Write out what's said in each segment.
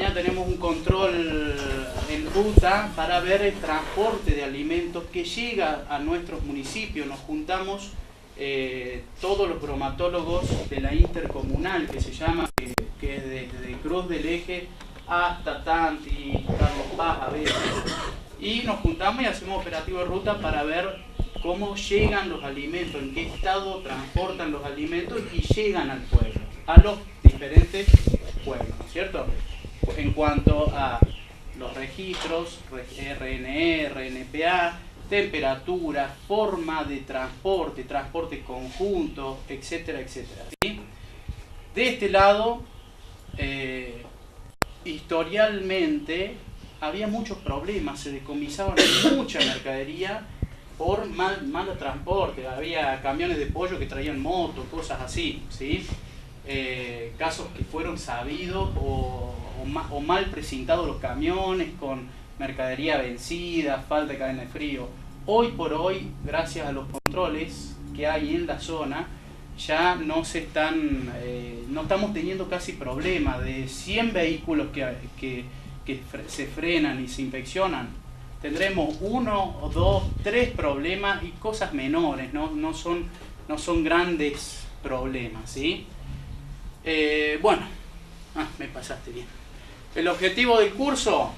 mañana tenemos un control en ruta para ver el transporte de alimentos que llega a nuestros municipios. Nos juntamos todos los bromatólogos de la intercomunal, que se llama, que es desde Cruz del Eje hasta Tanti, Carlos Paz a veces. Y nos juntamos y hacemos operativo de ruta para ver cómo llegan los alimentos, en qué estado transportan los alimentos y llegan al pueblo, a los diferentes pueblos, ¿no es cierto? En cuanto a los registros, RNE, RNPA, temperatura, forma de transporte, transporte conjunto, etcétera, etcétera, ¿sí? De este lado, historialmente, había muchos problemas, se decomisaban mucha mercadería por mal transporte. Había camiones de pollo que traían motos, cosas así, ¿sí? Casos que fueron sabidos o mal presentados los camiones con mercadería vencida, falta de cadena de frío. Hoy por hoy, gracias a los controles que hay en la zona, ya no estamos teniendo casi problemas. De 100 vehículos que se frenan y se inspeccionan, tendremos 1, 2, 3 problemas y cosas menores, no son grandes problemas, ¿sí? Bueno, me pasaste bien. El objetivo del curso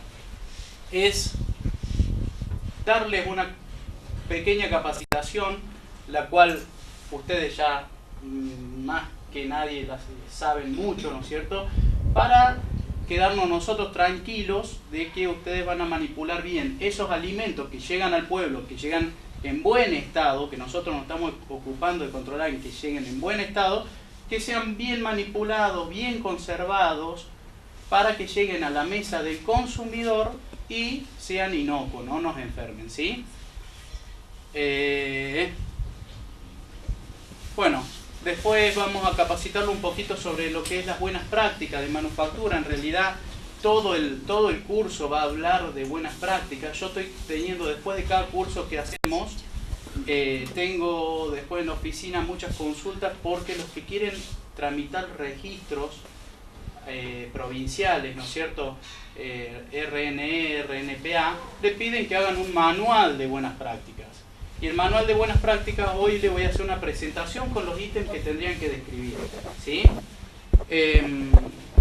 es darles una pequeña capacitación, la cual ustedes ya más que nadie la saben mucho, ¿no es cierto? Para quedarnos nosotros tranquilos de que ustedes van a manipular bien esos alimentos que llegan al pueblo, que llegan en buen estado, que nosotros nos estamos ocupando de controlar en que lleguen en buen estado, que sean bien manipulados, bien conservados, para que lleguen a la mesa del consumidor y sean inocuos, no nos enfermen, ¿sí? Bueno, después vamos a capacitarlo un poquito sobre lo que es las buenas prácticas de manufactura. En realidad, todo el curso va a hablar de buenas prácticas. Yo estoy teniendo, después de cada curso que hacemos, tengo después en la oficina muchas consultas porque los que quieren tramitar registros provinciales, ¿no es cierto? RNE, RNPA, le piden que hagan un manual de buenas prácticas. Y el manual de buenas prácticas, hoy le voy a hacer una presentación con los ítems que tendrían que describir, ¿sí?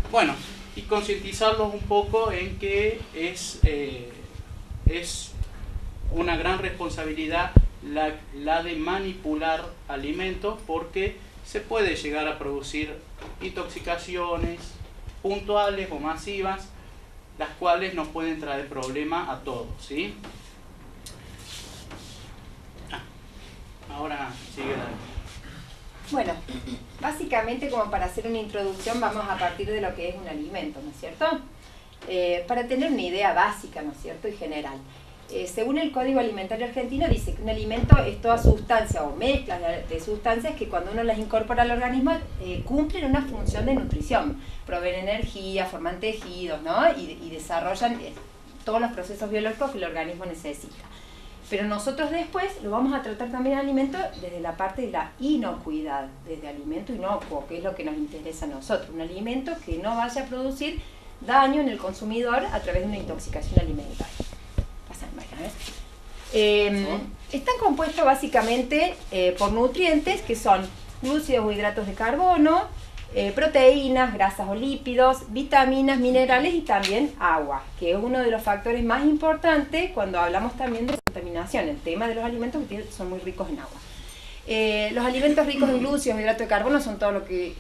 Bueno, y concientizarlos un poco en que es una gran responsabilidad la de manipular alimentos, porque se puede llegar a producir intoxicaciones puntuales o masivas, las cuales nos pueden traer problemas a todos, ¿sí? Ahora sigue la... Bueno, básicamente, como para hacer una introducción, vamos a partir de lo que es un alimento, ¿no es cierto? Para tener una idea básica, ¿no es cierto?, y general. Según el Código Alimentario Argentino, dice que un alimento es toda sustancia o mezcla de sustancias que cuando uno las incorpora al organismo cumplen una función de nutrición, proveen energía, forman tejidos, ¿no? y desarrollan todos los procesos biológicos que el organismo necesita. Pero nosotros después lo vamos a tratar también el alimento desde la parte de la inocuidad, desde alimento inocuo, que es lo que nos interesa a nosotros. Un alimento que no vaya a producir daño en el consumidor a través de una intoxicación alimentaria. Están compuestos básicamente por nutrientes que son glúcidos o hidratos de carbono, proteínas, grasas o lípidos, vitaminas, minerales y también agua, que es uno de los factores más importantes cuando hablamos también de contaminación, el tema de los alimentos que son muy ricos en agua. Los alimentos ricos en glúcidos o hidratos de carbono son todo lo que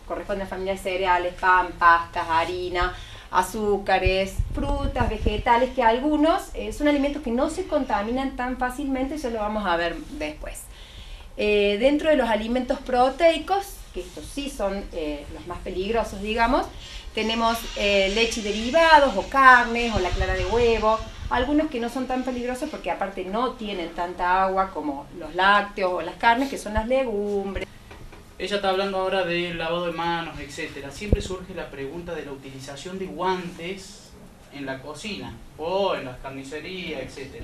corresponde a familias de cereales, pan, pastas, harina, azúcares, frutas, vegetales, que algunos son alimentos que no se contaminan tan fácilmente, eso lo vamos a ver después. Dentro de los alimentos proteicos, que estos sí son los más peligrosos, digamos, tenemos leche y derivados, o carnes, o la clara de huevo, algunos que no son tan peligrosos porque aparte no tienen tanta agua como los lácteos o las carnes, que son las legumbres. Ella está hablando ahora del lavado de manos, etc. Siempre surge la pregunta de la utilización de guantes en la cocina o en las carnicerías, etc.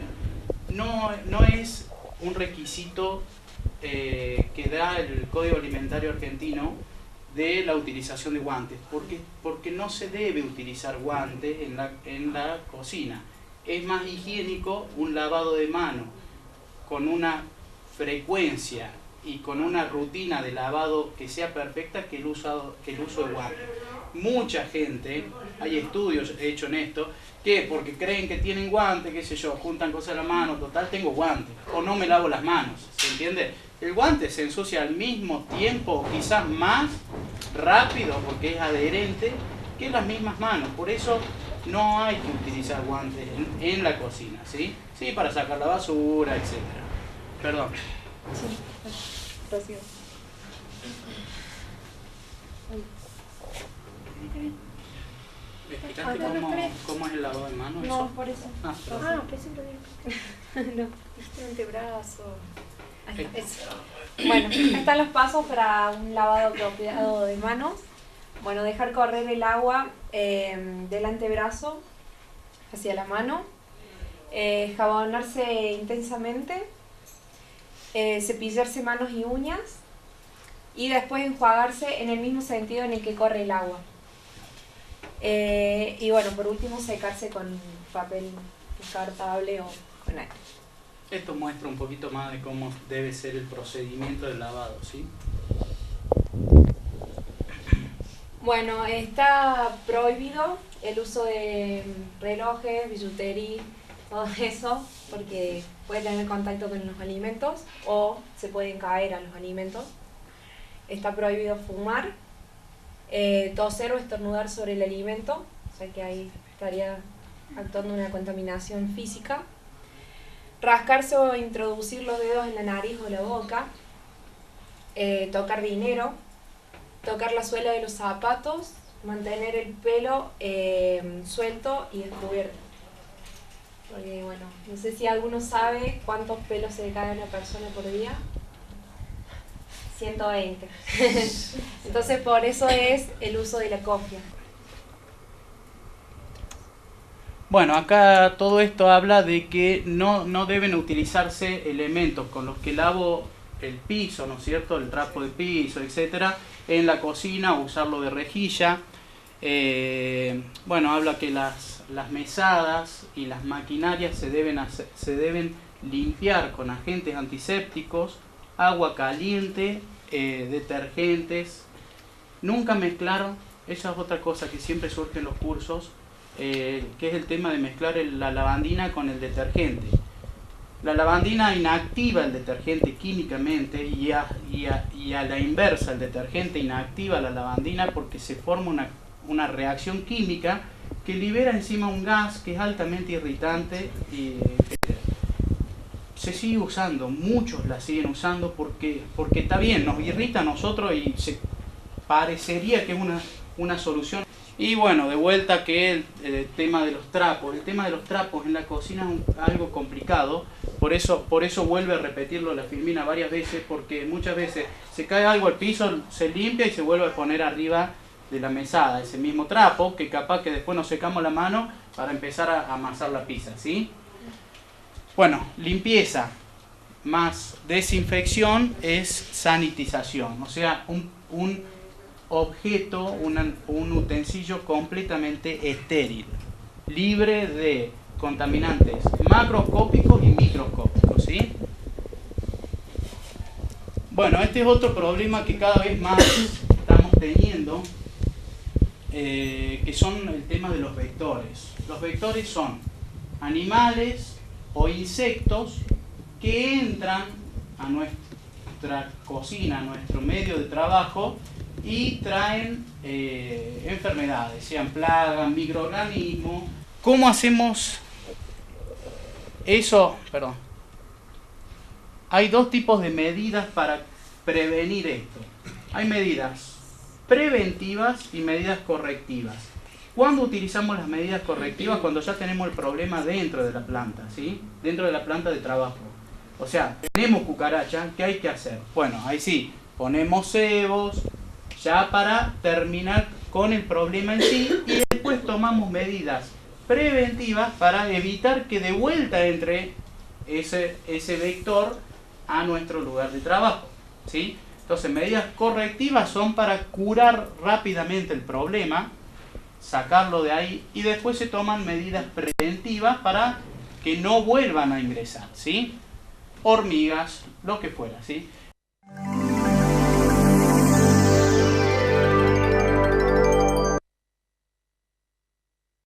No es un requisito que da el Código Alimentario Argentino de la utilización de guantes, porque no se debe utilizar guantes en la cocina. Es más higiénico un lavado de mano con una frecuencia y con una rutina de lavado que sea perfecta que el uso de guantes. Mucha gente, hay estudios hechos en esto, que porque creen que tienen guantes, qué sé yo, juntan cosas a la mano, total tengo guantes, o no me lavo las manos, ¿se entiende? El guante se ensucia al mismo tiempo, quizás más rápido, porque es adherente, que las mismas manos. Por eso no hay que utilizar guantes en la cocina, ¿sí? Sí, para sacar la basura, etc. Perdón. Sí, Rocío. ¿Me explicaste cómo es el lavado de manos? No, por eso. Pensé que lo digo. No, este antebrazo. Ahí está. Eso. Bueno, están los pasos para un lavado apropiado de manos. Bueno, dejar correr el agua del antebrazo hacia la mano. Jabonarse intensamente. Cepillarse manos y uñas. Y después enjuagarse en el mismo sentido en el que corre el agua. Y bueno, por último secarse con papel descartable o con aire. Esto muestra un poquito más de cómo debe ser el procedimiento del lavado, ¿sí? Bueno, está prohibido el uso de relojes, billutería, todo eso, porque puede tener contacto con los alimentos o se pueden caer a los alimentos. Está prohibido fumar, toser o estornudar sobre el alimento, o sea que ahí estaría actuando una contaminación física. Rascarse o introducir los dedos en la nariz o la boca, tocar dinero, tocar la suela de los zapatos, mantener el pelo suelto y descubierto. Porque bueno, no sé si alguno sabe cuántos pelos se le cae a una persona por día. 120. Entonces por eso es el uso de la cofia. Bueno, acá todo esto habla de que no deben utilizarse elementos con los que lavo el piso, ¿no es cierto? El trapo de piso, etcétera, en la cocina, usarlo de rejilla. Bueno, habla que las mesadas y las maquinarias se deben limpiar con agentes antisépticos, agua caliente, detergentes. Nunca mezclaron, esa es otra cosa que siempre surge en los cursos, que es el tema de mezclar la lavandina con el detergente. La lavandina inactiva el detergente químicamente y a la inversa, el detergente inactiva la lavandina porque se forma una reacción química que libera encima un gas que es altamente irritante y se sigue usando, muchos la siguen usando porque está bien, nos irrita a nosotros y parecería que es una solución. Y bueno, de vuelta que el tema de los trapos. El tema de los trapos en la cocina es algo complicado. Por eso vuelve a repetirlo la Filmina varias veces, porque muchas veces se cae algo al piso, se limpia y se vuelve a poner arriba de la mesada ese mismo trapo, que capaz que después nos secamos la mano para empezar a amasar la pizza, ¿sí? Bueno, limpieza más desinfección es sanitización, o sea, un objeto, un utensilio completamente estéril, libre de contaminantes macroscópicos y microscópicos, ¿sí? Bueno, este es otro problema que cada vez más estamos teniendo, que son el tema de los vectores. Los vectores son animales o insectos que entran a nuestra cocina, a nuestro medio de trabajo, y traen enfermedades, sean plagas, microorganismos. ¿Cómo hacemos eso? Perdón. Hay dos tipos de medidas para prevenir esto. Hay medidas preventivas y medidas correctivas. ¿Cuándo utilizamos las medidas correctivas? Cuando ya tenemos el problema dentro de la planta, ¿sí? Dentro de la planta de trabajo. O sea, tenemos cucaracha, ¿qué hay que hacer? Bueno, ahí sí, ponemos cebos, ya para terminar con el problema en sí, y después tomamos medidas preventivas para evitar que de vuelta entre ese vector a nuestro lugar de trabajo, ¿sí? Entonces, medidas correctivas son para curar rápidamente el problema, sacarlo de ahí, y después se toman medidas preventivas para que no vuelvan a ingresar, ¿sí? Hormigas, lo que fuera, ¿sí?